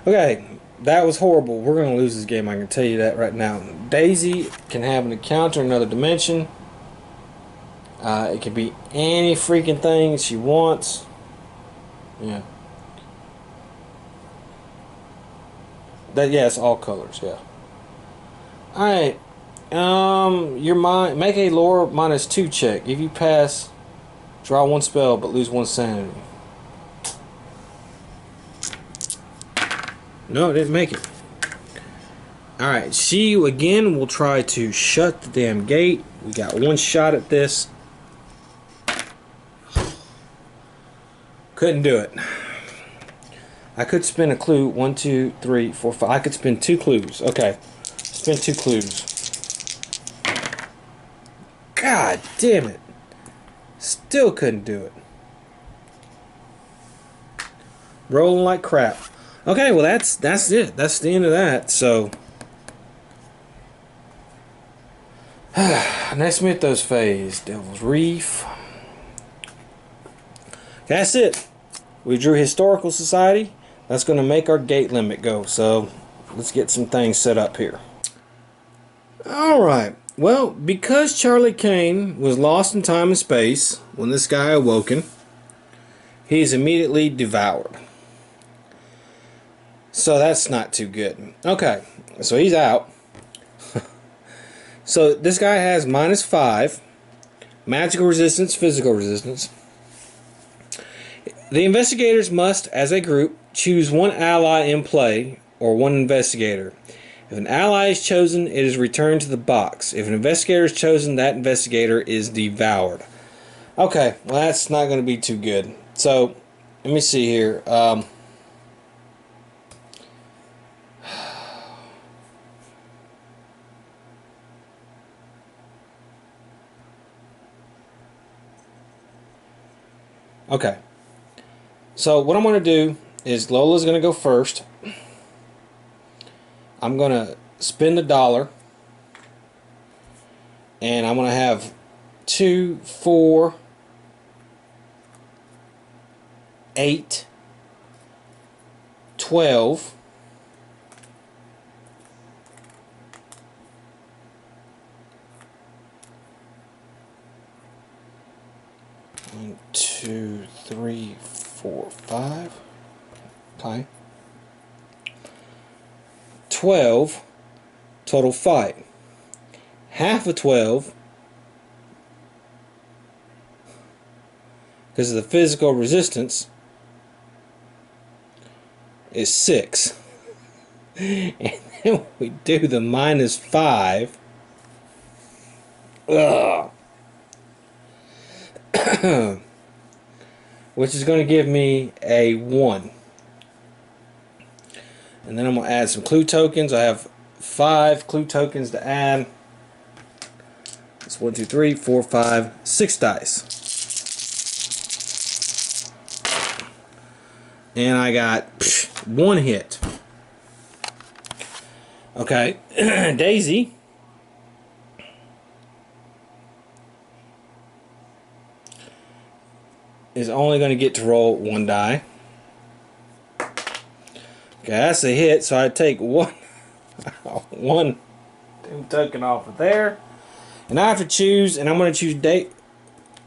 Okay, that was horrible. We're going to lose this game, I can tell you that right now. Daisy can have an encounter in another dimension. It can be any freaking thing she wants. Yeah. It's all colors, yeah. Alright. Your mind, make a lore -2 check. If you pass, draw one spell but lose one sanity. No, it didn't make it. Alright, she again will try to shut the damn gate. We got one shot at this. Couldn't do it. I could spin a clue. 1, 2, 3, 4, 5. I could spin 2 clues. Okay. Spin 2 clues. God damn it. Still couldn't do it. Rolling like crap. Okay, well that's it. That's the end of that. So next mythos phase, Devil's Reef. That's it. We drew Historical Society. That's going to make our gate limit go. So let's get some things set up here. Alright. Well, because Charlie Kane was lost in time and space when this guy awoken, he's immediately devoured. So that's not too good. Okay, so he's out. So this guy has -5. Magical resistance, physical resistance. The investigators must, as a group, choose one ally in play or one investigator. If an ally is chosen, it is returned to the box. If an investigator is chosen, that investigator is devoured. Okay, well that's not going to be too good. So, let me see here. Okay. So what I'm going to do is Lola's going to go first. I'm going to spend $1. And I'm going to have 2, 4, 8, 12. 1, 2, 3, 4, 5. Okay. 12 total fight. Half of 12 because of the physical resistance is 6. And then we do the -5. Ugh. Which is going to give me a 1. And then I'm going to add some clue tokens. I have 5 clue tokens to add. It's 1, 2, 3, 4, 5, 6 dice. And I got 1 hit. Okay. Daisy is only going to get to roll 1 die. Okay, that's a hit, so I take one token off of there. And I have to choose, and I'm going to choose date.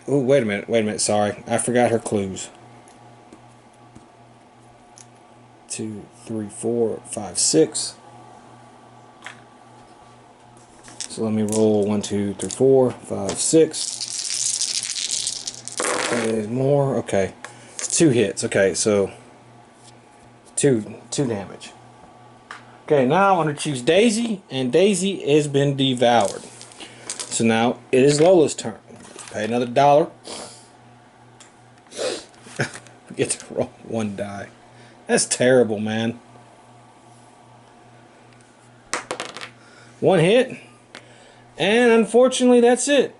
Oh, wait a minute, sorry. I forgot her clues. 2, 3, 4, 5, 6. So let me roll 1, 2, 3, 4, 5, 6. And more. Okay, it's 2 hits. Okay, so two damage. Okay, now I want to choose Daisy, and Daisy has been devoured. So now it is Lola's turn. Pay another $1. We get to roll 1 die. That's terrible, man. 1 hit, and unfortunately, that's it.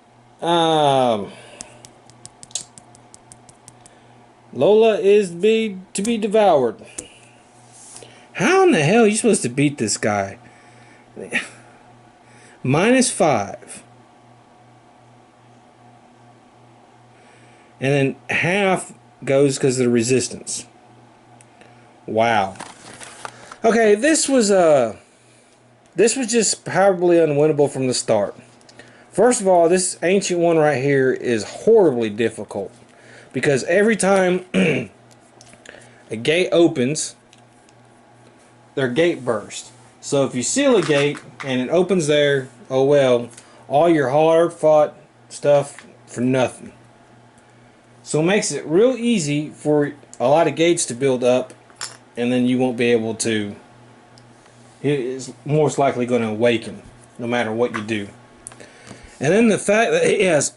Lola is to be devoured. How in the hell are you supposed to beat this guy? -5. And then half goes because of the resistance. Wow. Okay, this was just probably unwinnable from the start. First of all, this ancient one right here is horribly difficult because every time a gate opens, their gate bursts. So if you seal a gate and it opens there, oh well, all your hard-fought stuff for nothing. So it makes it real easy for a lot of gates to build up, and then you won't be able to. It is most likely going to awaken no matter what you do. And then the fact that it has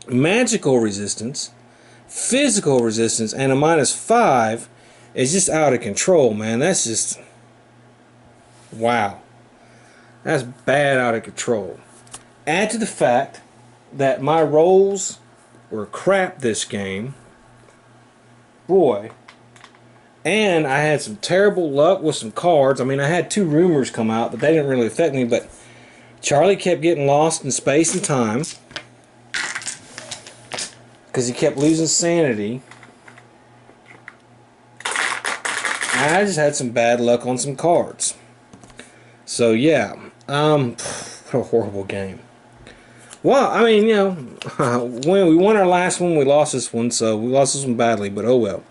magical resistance, physical resistance, and a -5 is just out of control, man. That's just, wow. That's bad out of control. Add to the fact that my rolls were crap this game. Boy. And I had some terrible luck with some cards. I mean, I had 2 rumors come out, but they didn't really affect me. But Charlie kept getting lost in space and time because he kept losing sanity. And I just had some bad luck on some cards. So yeah, what a horrible game. Well, I mean, you know, when we won our last one, we lost this one, so we lost this one badly. But oh well.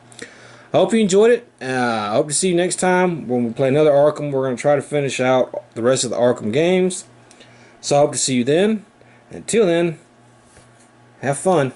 I hope you enjoyed it. I hope to see you next time when we play another Arkham. We're going to try to finish out the rest of the Arkham games. So I hope to see you then. Until then, have fun.